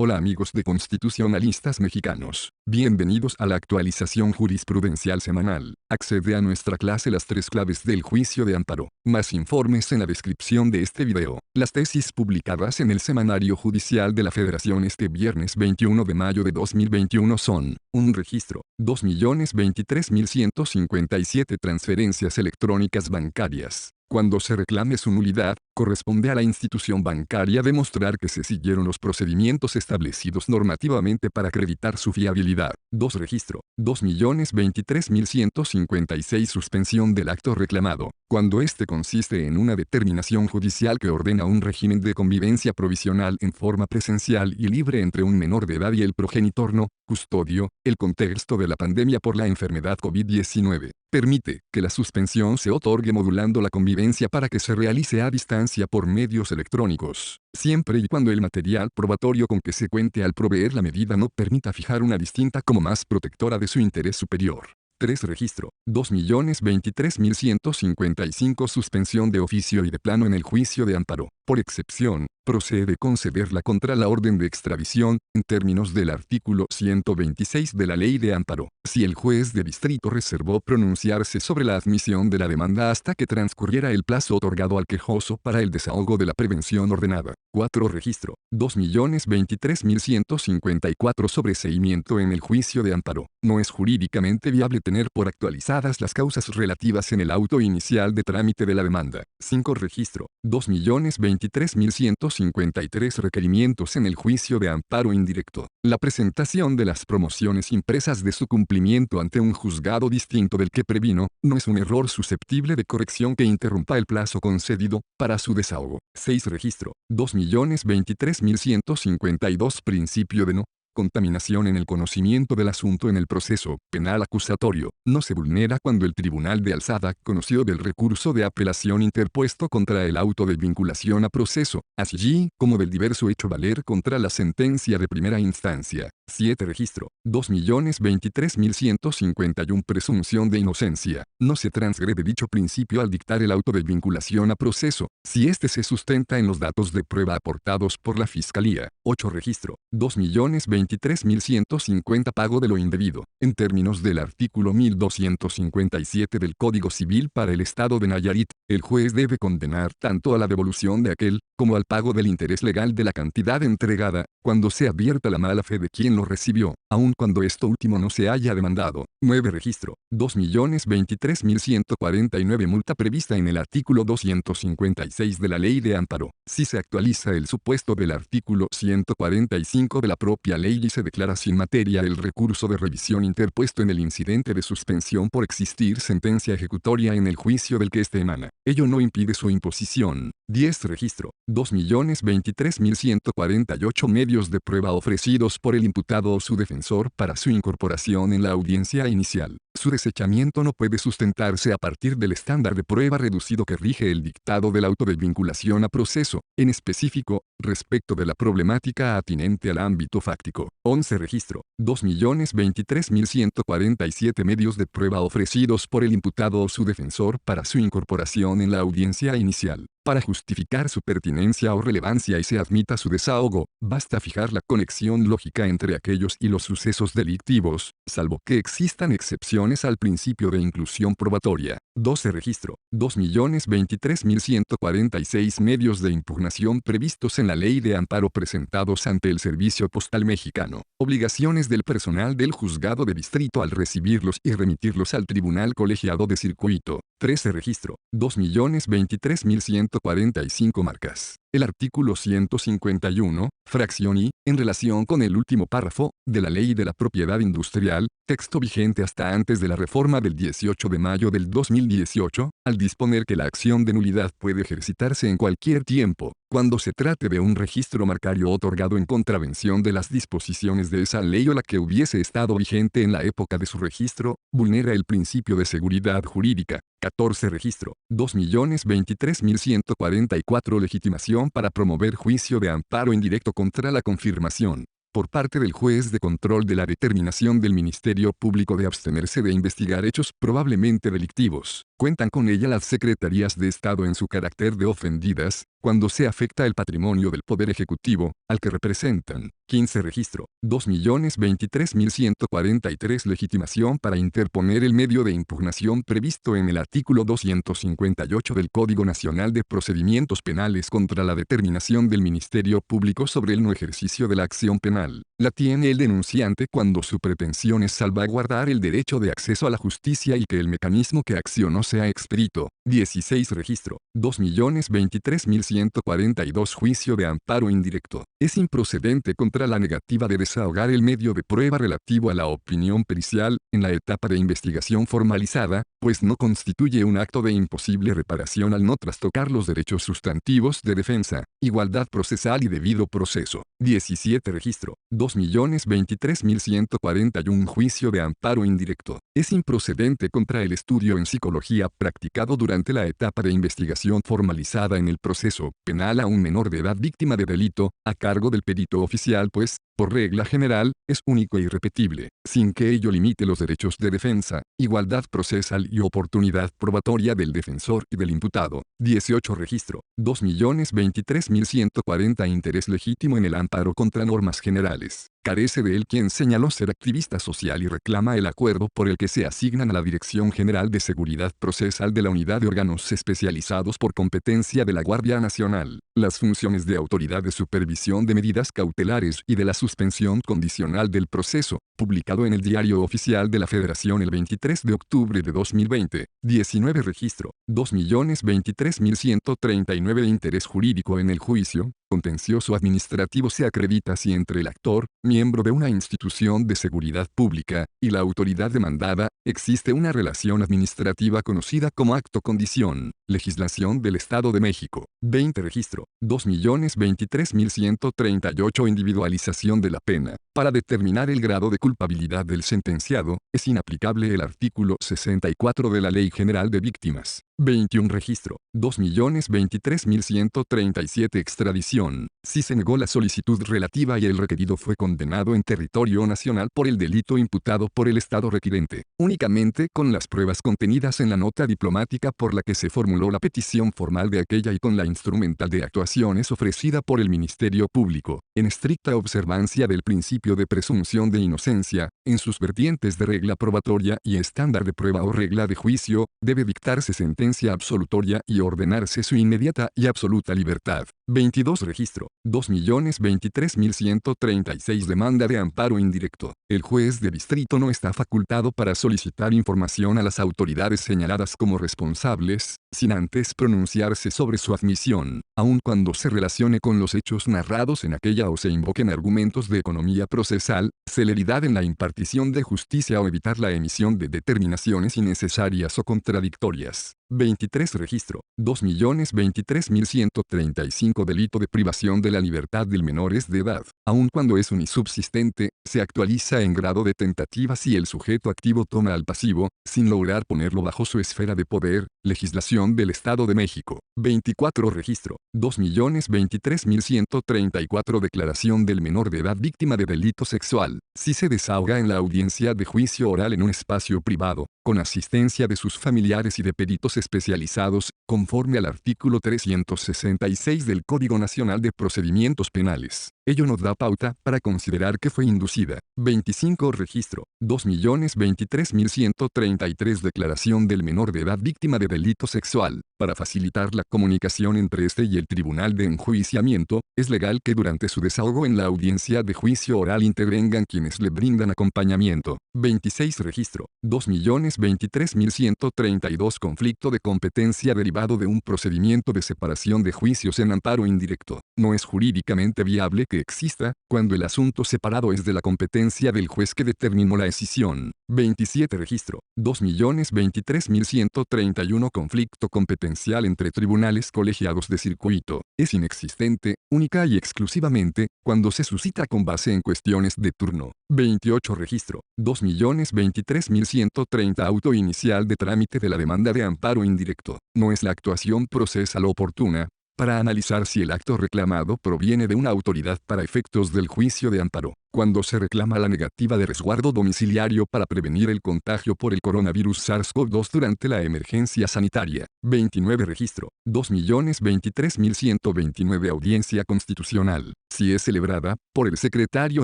Hola amigos de constitucionalistas mexicanos. Bienvenidos a la actualización jurisprudencial semanal. Accede a nuestra clase Las tres claves del juicio de amparo. Más informes en la descripción de este video. Las tesis publicadas en el Semanario Judicial de la Federación este viernes 21 de mayo de 2021 son: un registro, 2.023.157 transferencias electrónicas bancarias. Cuando se reclame su nulidad, corresponde a la institución bancaria demostrar que se siguieron los procedimientos establecidos normativamente para acreditar su fiabilidad. 2. Registro. 2.023.156 suspensión del acto reclamado. Cuando este consiste en una determinación judicial que ordena un régimen de convivencia provisional en forma presencial y libre entre un menor de edad y el progenitor no custodio, el contexto de la pandemia por la enfermedad COVID-19 permite que la suspensión se otorgue modulando la convivencia para que se realice a distancia por medios electrónicos, siempre y cuando el material probatorio con que se cuente al proveer la medida no permita fijar una distinta como más protectora de su interés superior. 3. Registro. 2.023.155 suspensión de oficio y de plano en el juicio de amparo. Por excepción, procede concederla contra la orden de extradición, en términos del artículo 126 de la Ley de Amparo, si el juez de distrito reservó pronunciarse sobre la admisión de la demanda hasta que transcurriera el plazo otorgado al quejoso para el desahogo de la prevención ordenada. 4. Registro. 2.023.154 sobreseimiento en el juicio de amparo. No es jurídicamente viable tener por actualizadas las causas relativas en el auto inicial de trámite de la demanda. 5. Registro. 2.023.153 requerimientos en el juicio de amparo indirecto. La presentación de las promociones impresas de su cumplimiento ante un juzgado distinto del que previno, no es un error susceptible de corrección que interrumpa el plazo concedido para su desahogo. 6. Registro. 2.023.152 principio de no contaminación en el conocimiento del asunto en el proceso penal acusatorio, no se vulnera cuando el Tribunal de Alzada conoció del recurso de apelación interpuesto contra el auto de vinculación a proceso, así como del diverso hecho valer contra la sentencia de primera instancia. 7. Registro. 2.023.151 presunción de inocencia. No se transgrede dicho principio al dictar el auto de vinculación a proceso, si éste se sustenta en los datos de prueba aportados por la Fiscalía. 8. Registro. 2.023.150 pago de lo indebido. En términos del artículo 1257 del Código Civil para el Estado de Nayarit, el juez debe condenar tanto a la devolución de aquel, como al pago del interés legal de la cantidad entregada, cuando se advierta la mala fe de quien lo recibió, aun cuando esto último no se haya demandado. 9. Registro. 2.023.149 multa prevista en el artículo 256 de la Ley de Amparo. Si se actualiza el supuesto del artículo 145 de la propia ley y se declara sin materia el recurso de revisión interpuesto en el incidente de suspensión por existir sentencia ejecutoria en el juicio del que éste emana, ello no impide su imposición. 10. Registro. 2.023.148 medios de prueba ofrecidos por el imputado o su defensor para su incorporación en la audiencia inicial. Su desechamiento no puede sustentarse a partir del estándar de prueba reducido que rige el dictado del auto de vinculación a proceso, en específico, respecto de la problemática atinente al ámbito fáctico. 11. Registro. 2.023.147 medios de prueba ofrecidos por el imputado o su defensor para su incorporación en la audiencia inicial. Para justificar su pertinencia o relevancia y se admita su desahogo, basta fijar la conexión lógica entre aquellos y los sucesos delictivos, salvo que existan excepciones al principio de inclusión probatoria. 12. Registro. 2.023.146 medios de impugnación previstos en la Ley de Amparo presentados ante el Servicio Postal Mexicano. Obligaciones del personal del juzgado de distrito al recibirlos y remitirlos al Tribunal Colegiado de Circuito. 13. Registro. 2.023.145 marcas. El artículo 151, fracción I, en relación con el último párrafo, de la Ley de la Propiedad Industrial, texto vigente hasta antes de la reforma del 18 de mayo del 2018, al disponer que la acción de nulidad puede ejercitarse en cualquier tiempo, cuando se trate de un registro marcario otorgado en contravención de las disposiciones de esa ley o la que hubiese estado vigente en la época de su registro, vulnera el principio de seguridad jurídica. 14. Registro. 2.023.144 legitimación para promover juicio de amparo indirecto contra la confirmación, por parte del juez de control de la determinación del Ministerio Público de abstenerse de investigar hechos probablemente delictivos, Cuentan con ella las secretarías de Estado en su carácter de ofendidas, cuando se afecta el patrimonio del Poder Ejecutivo, al que representan. 15 registro. 2.023.143 legitimación para interponer el medio de impugnación previsto en el artículo 258 del Código Nacional de Procedimientos Penales contra la determinación del Ministerio Público sobre el no ejercicio de la acción penal. La tiene el denunciante cuando su pretensión es salvaguardar el derecho de acceso a la justicia y que el mecanismo que accionó sea expedito. 16 registro. 2.023.142 juicio de amparo indirecto. Es improcedente contra la negativa de desahogar el medio de prueba relativo a la opinión pericial, en la etapa de investigación formalizada, pues no constituye un acto de imposible reparación al no trastocar los derechos sustantivos de defensa, igualdad procesal y debido proceso. 17 registro. 2.023.141 juicio de amparo indirecto. Es improcedente contra el estudio en psicología practicado durante la etapa de investigación formalizada en el proceso penal a un menor de edad víctima de delito, a cargo del perito oficial pues, por regla general, es único e irrepetible, sin que ello limite los derechos de defensa, igualdad procesal y oportunidad probatoria del defensor y del imputado. 18 registro. 2.023.140 interés legítimo en el amparo contra normas generales. Carece de él quien señaló ser activista social y reclama el acuerdo por el que se asignan a la Dirección General de Seguridad Procesal de la Unidad de Órganos Especializados por competencia de la Guardia Nacional, las funciones de autoridad de supervisión de medidas cautelares y de la suspensión condicional del proceso, publicado en el Diario Oficial de la Federación el 23 de octubre de 2020. 19 registro. 2.023.139 de interés jurídico en el juicio contencioso administrativo se acredita si entre el actor, miembro de una institución de seguridad pública, y la autoridad demandada, existe una relación administrativa conocida como acto-condición. Legislación del Estado de México. 20 registro. 2.023.138 individualización de la pena. Para determinar el grado de culpabilidad del sentenciado, es inaplicable el artículo 64 de la Ley General de Víctimas. 21 registro. 2.023.137 extradición. Si se negó la solicitud relativa y el requerido fue condenado en territorio nacional por el delito imputado por el Estado requirente, únicamente con las pruebas contenidas en la nota diplomática por la que se formuló la petición formal de aquella y con la instrumental de actuaciones ofrecida por el Ministerio Público, en estricta observancia del principio de presunción de inocencia, en sus vertientes de regla probatoria y estándar de prueba o regla de juicio, debe dictarse sentencia absolutoria y ordenarse su inmediata y absoluta libertad. 22 registro. 2.023.136 demanda de amparo indirecto. El juez de distrito no está facultado para solicitar información a las autoridades señaladas como responsables, sin antes pronunciarse sobre su admisión, aun cuando se relacione con los hechos narrados en aquella o se invoquen argumentos de economía procesal, celeridad en la impartición de justicia o evitar la emisión de determinaciones innecesarias o contradictorias. 23 registro. 2.023.135 delito de privación de la libertad del menores de edad. Aun cuando es unisubsistente, se actualiza en grado de tentativa si el sujeto activo toma al pasivo, sin lograr ponerlo bajo su esfera de poder. Legislación del Estado de México. 24 registro. 2.023.134 declaración del menor de edad víctima de delito sexual. Si se desahoga en la audiencia de juicio oral en un espacio privado, con asistencia de sus familiares y de peritos especializados, conforme al artículo 366 del Código Nacional de Procedimientos Penales. Ello nos da pauta para considerar que fue inducida. 25 registro. 2.023.133 declaración del menor de edad víctima de delito sexual. Para facilitar la comunicación entre este y el tribunal de enjuiciamiento, es legal que durante su desahogo en la audiencia de juicio oral intervengan quienes le brindan acompañamiento. 26 registro. 2.023.132 conflicto de competencia derivado de un procedimiento de separación de juicios en amparo indirecto. No es jurídicamente viable que exista, cuando el asunto separado es de la competencia del juez que determinó la decisión. 27 registro. 2.023.131 conflicto competencial entre tribunales colegiados de circuito. Es inexistente, única y exclusivamente, cuando se suscita con base en cuestiones de turno. 28 registro. 2.023.130 auto inicial de trámite de la demanda de amparo indirecto. No es la actuación procesal oportuna para analizar si el acto reclamado proviene de una autoridad para efectos del juicio de amparo, cuando se reclama la negativa de resguardo domiciliario para prevenir el contagio por el coronavirus SARS-CoV-2 durante la emergencia sanitaria. 29 registro. 2.023.129 audiencia constitucional. Si es celebrada, por el secretario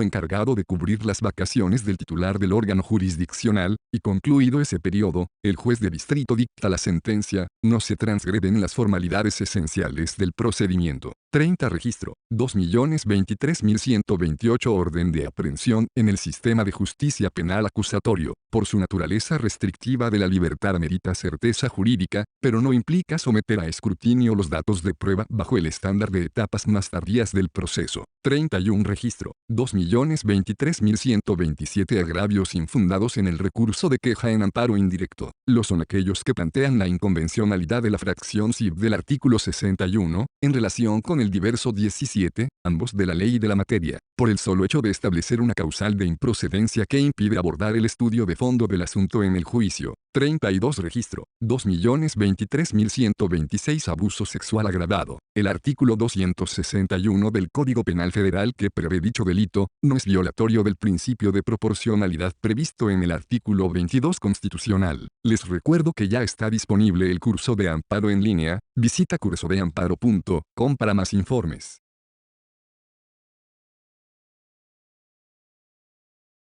encargado de cubrir las vacaciones del titular del órgano jurisdiccional, y concluido ese periodo, el juez de distrito dicta la sentencia, no se transgreden las formalidades esenciales del procedimiento. 30 registro. 2.023.128 orden de aprehensión en el sistema de justicia penal acusatorio. Por su naturaleza restrictiva de la libertad amerita certeza jurídica, pero no implica someter a escrutinio los datos de prueba bajo el estándar de etapas más tardías del proceso. 31 registro. 2.023.127 agravios infundados en el recurso de queja en amparo indirecto. Lo son aquellos que plantean la inconvencionalidad de la fracción SIB del artículo 61, en relación con el diverso 17, ambos de la ley y de la materia, por el solo hecho de establecer una causal de improcedencia que impide abordar el estudio de fondo del asunto en el juicio. 32 registro. 2.023.126 abuso sexual agravado. El artículo 261 del Código Penal Federal que prevé dicho delito, no es violatorio del principio de proporcionalidad previsto en el artículo 22 constitucional. Les recuerdo que ya está disponible el curso de amparo en línea. Visita cursodeamparo.com para más informes.